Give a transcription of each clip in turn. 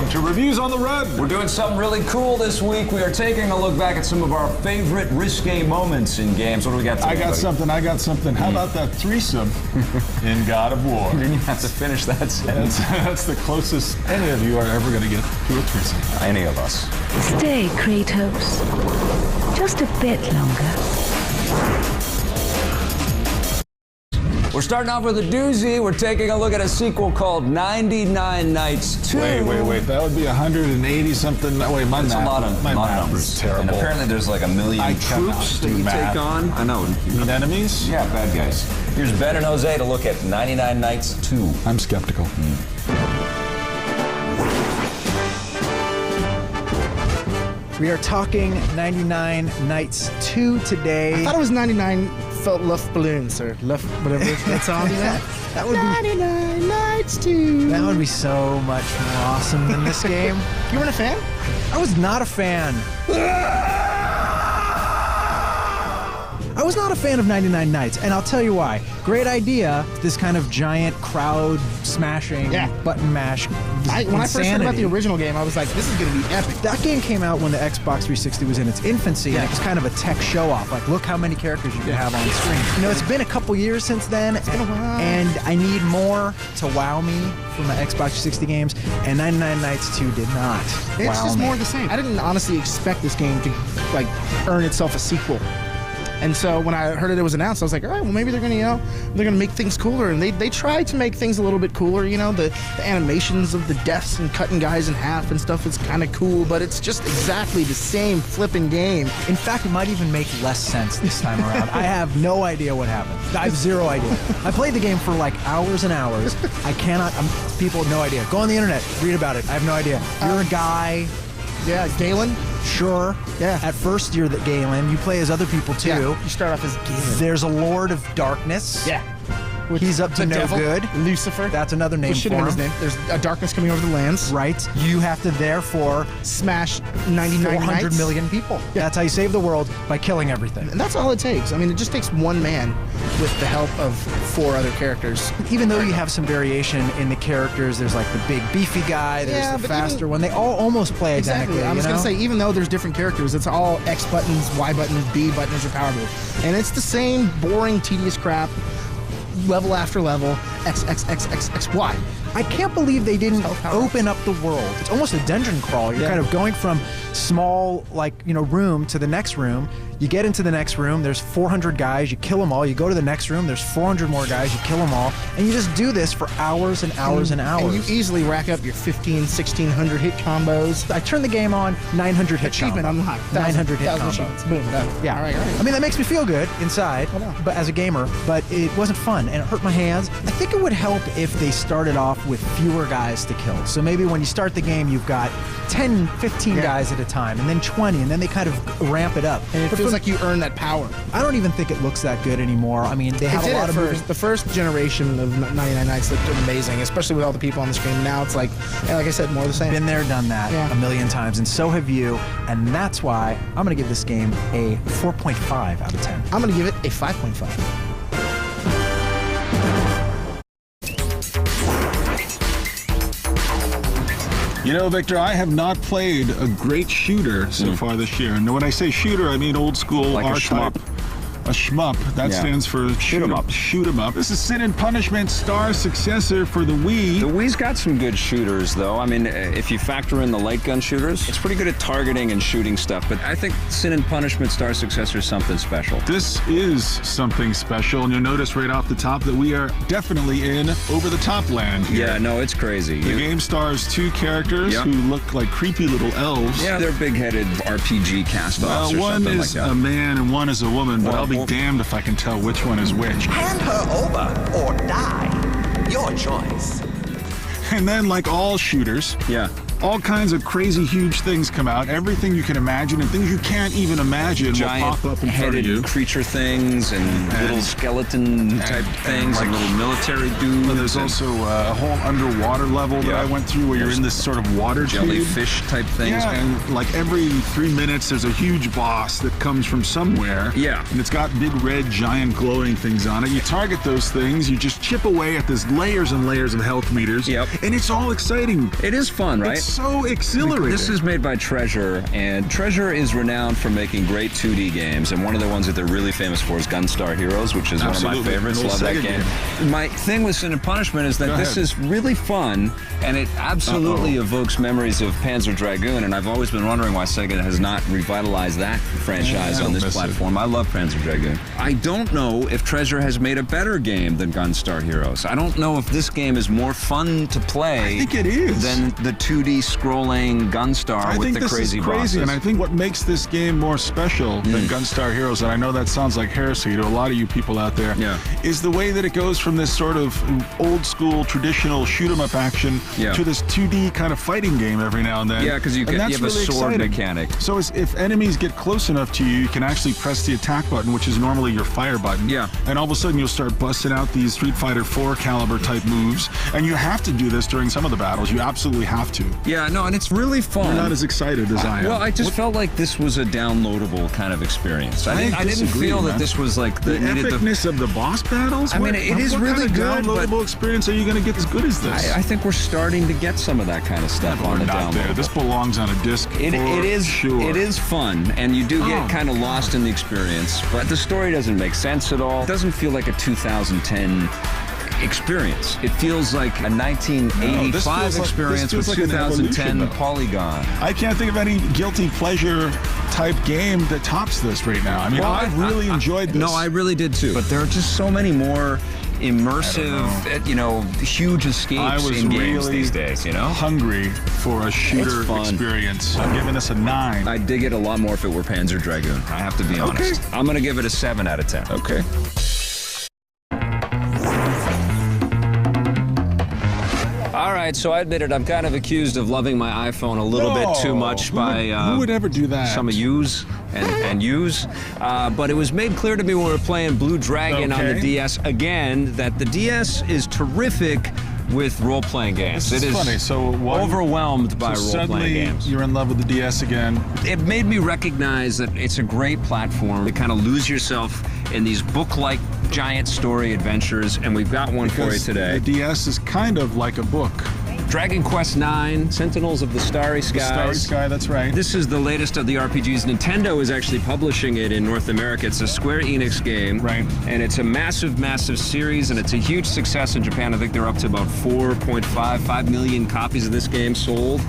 Welcome to Reviews on the Run. We're doing something really cool this week. We are taking a look back at some of our favorite risque moments in games. What do we got today, I got something. How about that threesome in God of War? You didn't have to finish that sentence. That's the closest any of you are ever going to get to a threesome. Any of us. Stay, Kratos. Just a bit longer. We're starting off with a doozy. We're taking a look at a sequel called 99 Nights 2. Wait. That would be 180 something. Wait, my math is terrible. And apparently there's like a million troops that you take on. I know. You mean enemies? Yeah, bad guys. Here's Ben and Jose to look at 99 Nights 2. I'm skeptical. We are talking 99 Nights 2 today. I thought it was 99 felt Luftballons or Luft, whatever that song is. That would 99 Nights 2. That would be so much more awesome than this game. You weren't a fan? I was not a fan. I was not a fan of 99 Nights, and I'll tell you why. Great idea, this kind of giant crowd smashing, button mash. When I first heard about the original game, I was like, this is going to be epic. That game came out when the Xbox 360 was in its infancy, and it was kind of a tech show-off. Like, look how many characters you can have on screen. You know, it's been a couple years since then, and I need more to wow me from my Xbox 360 games, and 99 Nights 2 did not It's just more of the same. I didn't honestly expect this game to, like, earn itself a sequel. And so when I heard it was announced, I was like, all right, well, maybe they're gonna, they're gonna make things cooler. And they tried to make things a little bit cooler. You know, the animations of the deaths and cutting guys in half and stuff is kind of cool, but it's just exactly the same flipping game. In fact, it might even make less sense this time around. I have no idea what happened. I have zero idea. I played the game for like hours and hours. People have no idea. Go on the internet, read about it. I have no idea. You're a guy. Yeah, Galen. Sure. Yeah. At first, you're the Galen. You play as other people too. Yeah, you start off as Galen. There's a Lord of Darkness. Yeah. He's up to no devil, good. Lucifer. That's another name for him. His name. There's a darkness coming over the lands. Right. You have to therefore smash 99 400 million people. Yeah. That's how you save the world, by killing everything. And that's all it takes. I mean, it just takes one man with the help of 4 other characters. Even though you have some variation in the characters, there's like the big beefy guy, there's the faster one. They all almost play identically. Exactly. I was going to say, even though there's different characters, it's all X buttons, Y buttons, B buttons, or power move. And it's the same boring, tedious crap. Level after level, X, Y. I can't believe they didn't open up the world. It's almost a dungeon crawl. You're kind of going from small, room to the next room. You get into the next room, there's 400 guys, you kill them all. You go to the next room, there's 400 more guys, you kill them all. And you just do this for hours and hours and hours. And you easily rack up your 1600 hit combos. I turned the game on, 900 hit Achievement unlocked. 900 hit combos. Boom, done. Yeah. All right. I mean, that makes me feel good inside, but as a gamer, but it wasn't fun, and it hurt my hands. I think it would help if they started off with fewer guys to kill. So maybe when you start the game, you've got 10, 15 guys at a time, and then 20, and then they kind of ramp it up. And it feels like you earn that power. I don't even think it looks that good anymore. I mean, they have a lot of moves. The first generation of 99 Nights looked amazing, especially with all the people on the screen. Now it's like I said, more of the same. Been there, done that a million times, and so have you. And that's why I'm going to give this game a 4.5 out of 10. I'm going to give it a 5.5. You know, Victor, I have not played a great shooter so far this year. And when I say shooter, I mean old school like R-Type. A shmup. That stands for Shoot 'em up. Shoot 'em up. This is Sin and Punishment Star's successor for the Wii. The Wii's got some good shooters, though. I mean, if you factor in the light gun shooters, it's pretty good at targeting and shooting stuff. But I think Sin and Punishment Star's successor is something special. This is something special, and you'll notice right off the top that we are definitely in over-the-top land here. Yeah, no, it's crazy. The game stars 2 characters who look like creepy little elves. Yeah, they're big-headed RPG cast-offs or one something is like that. a man and one is a woman, but I'll be damned if I can tell which one is which. Hand her over or die. Your choice. And then, like all shooters, all kinds of crazy, huge things come out. Everything you can imagine and things you can't even imagine will pop up in front of you. Creature things and little skeleton type things, like little military dudes. Well, there's also a whole underwater level that I went through where you're in this sort of water jellyfish type things. Yeah, and like every 3 minutes there's a huge boss that comes from somewhere. Yeah. And it's got big red giant glowing things on it. You target those things, you just chip away at this layers and layers of health meters. Yep. And it's all exciting. It is fun, right? It's so exhilarating. This is made by Treasure, and Treasure is renowned for making great 2D games, and one of the ones that they're really famous for is Gunstar Heroes, which is one of my favorites. Love that game. My thing with Sin and Punishment is that this is really fun, and it absolutely evokes memories of Panzer Dragoon, and I've always been wondering why Sega has not revitalized that franchise on this platform. I love Panzer Dragoon. I don't know if Treasure has made a better game than Gunstar Heroes. I don't know if this game is more fun to play I think it is. than the 2D scrolling Gunstar with the crazy bosses. And I think what makes this game more special than Gunstar Heroes, and I know that sounds like heresy to a lot of you people out there, is the way that it goes from this sort of old school traditional shoot 'em up action to this 2D kind of fighting game every now and then. Yeah, because you have really a sword mechanic. So if enemies get close enough to you, you can actually press the attack button, which is normally your fire button. Yeah. And all of a sudden you'll start busting out these Street Fighter 4 caliber type moves, and you have to do this during some of the battles. You absolutely have to. Yeah, no, and it's really fun. You're not as excited as I am. Well, I just felt like this was a downloadable kind of experience. I didn't feel that this was like the epicness of the boss battles. I mean, it is really good. What kind of downloadable experience are you going to get as good as this? I think we're starting to get some of that kind of stuff on the download. This belongs on a disc. It is sure. It is fun, and you do get kind of lost in the experience, but the story doesn't make sense at all. It doesn't feel like a 2010 experience. It feels like a 1985 experience with 2010 polygon. I can't think of any guilty pleasure type game that tops this right now. I mean, I really enjoyed this. No, I really did too. But there are just so many more immersive, huge escapes in games these days, hungry for a shooter experience. I'm giving this a 9. I'd dig it a lot more if it were Panzer Dragoon. I have to be honest. I'm going to give it a 7 out of 10. Okay. All right, so I admit it, I'm kind of accused of loving my iPhone a little bit too much by who would ever do that? Some of yous and yous. But it was made clear to me when we were playing Blue Dragon on the DS again that the DS is terrific with role-playing games. It is funny. So overwhelmed by role-playing games. You're in love with the DS again. It made me recognize that it's a great platform to kind of lose yourself in these book-like giant story adventures, and we've got one for you today. The DS is kind of like a book. Dragon Quest IX, Sentinels of the Starry Skies. The Starry Sky, that's right. This is the latest of the RPGs. Nintendo is actually publishing it in North America. It's a Square Enix game. Right. And it's a massive, massive series, and it's a huge success in Japan. I think they're up to about 5 million copies of this game sold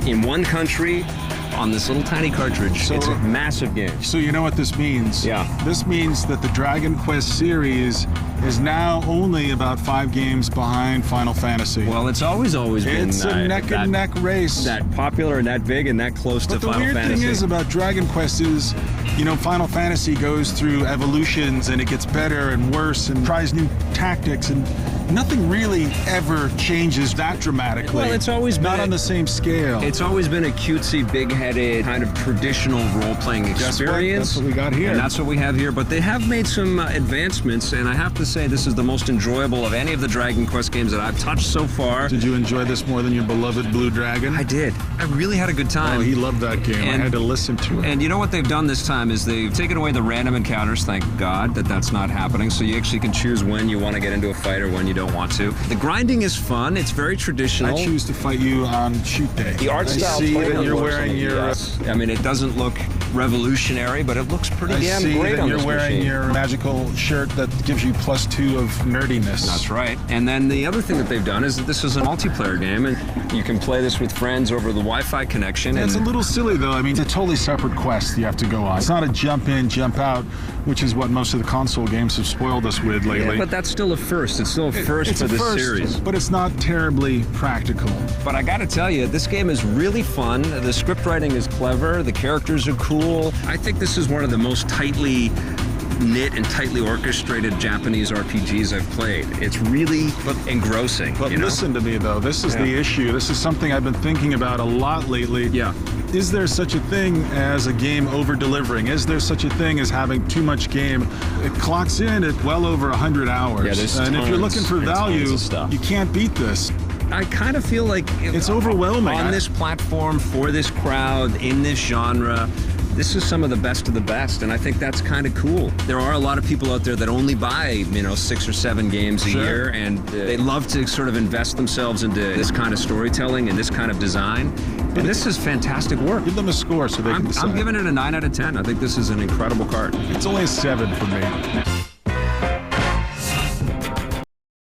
in one country on this little tiny cartridge. So it's a massive game. So you know what this means? Yeah. This means that the Dragon Quest series is now only about 5 games behind Final Fantasy. Well, it's always been it's a neck-and-neck race. That popular and that big and that close to Final Fantasy. But the weird thing is about Dragon Quest is, Final Fantasy goes through evolutions and it gets better and worse and tries new tactics, and nothing really ever changes that dramatically. Well, it's always been not on the same scale. It's always been a cutesy, big-headed, kind of traditional role-playing experience. That's what we got here. And that's what we have here. But they have made some advancements, and I have to say this is the most enjoyable of any of the Dragon Quest games that I've touched so far. Did you enjoy this more than your beloved Blue Dragon? I did. I really had a good time. Oh, he loved that game. I had to listen to it. And you know what they've done this time is they've taken away the random encounters. Thank God that's not happening. So you actually can choose when you want to get into a fight or when you don't want to. The grinding is fun. It's very traditional. I choose to fight you on shoot day. The art style. I see that you're wearing your... I mean, it doesn't look revolutionary, but it looks pretty damn great on this machine. I see that you're wearing your magical shirt that gives you +2 of nerdiness. That's right. And then the other thing that they've done is that this is a multiplayer game, and you can play this with friends over the Wi-Fi connection. It's a little silly, though. I mean, it's a totally separate quest you have to go on. It's not a jump in, jump out, which is what most of the console games have spoiled us with lately. Yeah, but that's still a first. It's still a first for this series. But it's not terribly practical. But I gotta tell you, this game is really fun. The script writing is clever. The characters are cool. I think this is one of the most tightly knit and tightly orchestrated Japanese RPGs I've played. It's really engrossing. But listen to me, though. This is the issue. This is something I've been thinking about a lot lately. Yeah. Is there such a thing as a game over-delivering? Is there such a thing as having too much game? It clocks in at well over 100 hours. Yeah, there's and if you're looking for value, you can't beat this. I kind of feel like it's overwhelming on this platform for this crowd in this genre. this is some of the best of the best, and I think that's kind of cool. There are a lot of people out there that only buy, 6 or 7 games a year, and they love to sort of invest themselves into this kind of storytelling and this kind of design. And this is fantastic work. Give them a score so they can decide. I'm giving it a 9 out of 10. I think this is an incredible card. It's only a 7 for me.